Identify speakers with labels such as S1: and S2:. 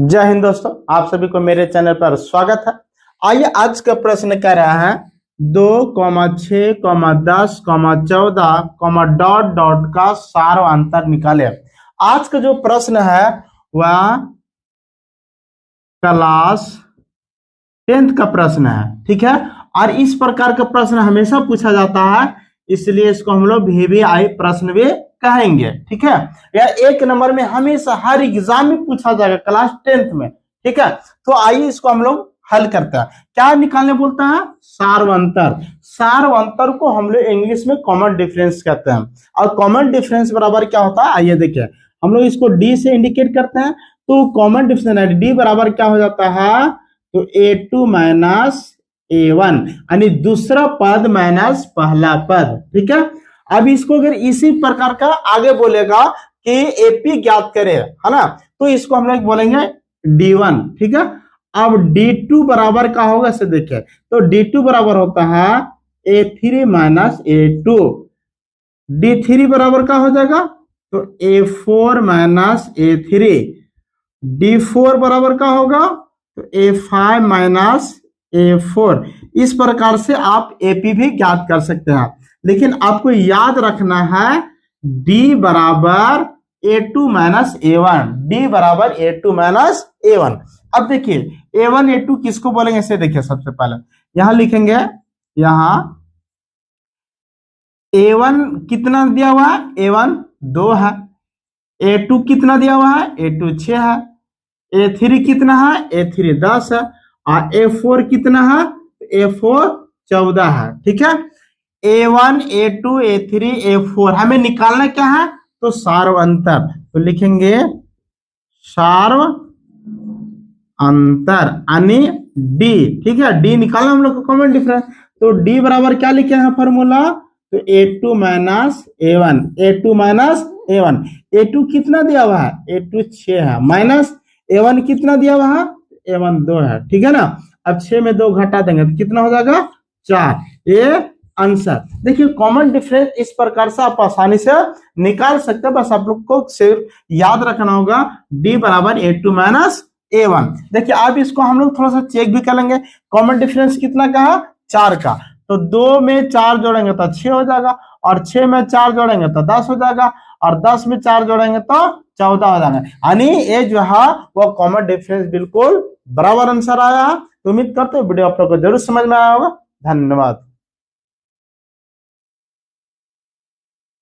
S1: जय हिंद दोस्तों, आप सभी को मेरे चैनल पर स्वागत है। आइए आज का प्रश्न कह रहा है 2,6,10,14, डॉट डॉट का सार्वंतर निकाले। आज का जो प्रश्न है वह क्लास 10th का प्रश्न है, ठीक है। और इस प्रकार का प्रश्न हमेशा पूछा जाता है, इसलिए इसको हम लोग VVI प्रश्न भी कहेंगे, ठीक है। यह 1 नंबर में हमेशा हर एग्जाम में पूछा जाएगा क्लास 10th में, ठीक है। तो आइए इसको हम लोग हल करते हैं। क्या निकालने बोलता है? सार्वंतर। सार्वंतर को हम लोग इंग्लिश में कॉमन डिफरेंस कहते हैं। और कॉमन डिफरेंस बराबर क्या होता है, आइए देखिए। हम लोग इसको डी से इंडिकेट करते हैं, तो कॉमन डिफरेंस है डी बराबर क्या हो जाता है, तो A2 माइनस A1, यानी दूसरा पद माइनस पहला पद, ठीक है। अब इसको अगर इसी प्रकार का आगे बोलेगा कि AP ज्ञात करे, है ना, तो इसको हम लोग बोलेंगे D1, ठीक है। अब D2 बराबर का होगा, इसे देखिए, तो D2 बराबर होता है A3 माइनस A2। D3 बराबर का हो जाएगा, तो A4 माइनस A3। D4 बराबर का होगा, तो A5 माइनस A4। इस प्रकार से आप AP भी ज्ञात कर सकते हैं, लेकिन आपको याद रखना है D बराबर A2 माइनस A1। D बराबर A2 माइनस A1। अब देखिए A1 A2 किसको बोलेंगे, इसे देखिए। सबसे पहले यहां लिखेंगे, यहां A1 कितना दिया हुआ है, A1 2 है। A2 कितना दिया हुआ है, A2 6 है। A3 कितना है, A3 10 है। और A4 कितना है, A4 14 है, ठीक है। A1 A2 A3 A4 हमें निकालना क्या है, तो सार्वंतर। तो लिखेंगे सार्वंतर यानी D, ठीक है। D निकालना हम लोग को कॉमन डिफरेंस, तो D बराबर क्या लिखे हैं फॉर्मूला, तो A2 minus A1। A2 minus A1। A2 कितना दिया हुआ है, A2 6 है, माइनस A1 कितना दिया हुआ है, A1 2 है, ठीक है ना। अब 6 में 2 घटा देंगे तो कितना हो जाएगा, 4। ये आंसर। देखिए कॉमन डिफरेंस इस प्रकार से आप आसानी से निकाल सकते हैं, बस आप लोग को सिर्फ याद रखना होगा D बराबर A2 माइनस A1। देखिए अब इसको हम लोग थोड़ा सा चेक भी कर लेंगे। कॉमन डिफरेंस कितना का है, 4 का, तो 2 में 4 जोड़ेंगे तो 6 हो जाएगा, और 6 में 4 जोड़ेंगे तो 10 हो जाएगा, और 10 में 4 जोड़ेंगे तो 14 हो जाएगा। यानी ये जो है वो कॉमन डिफरेंस बिल्कुल बराबर आंसर आया है। तो उम्मीद करते हैं वीडियो आप लोग को जरूर समझ में आया होगा। धन्यवाद।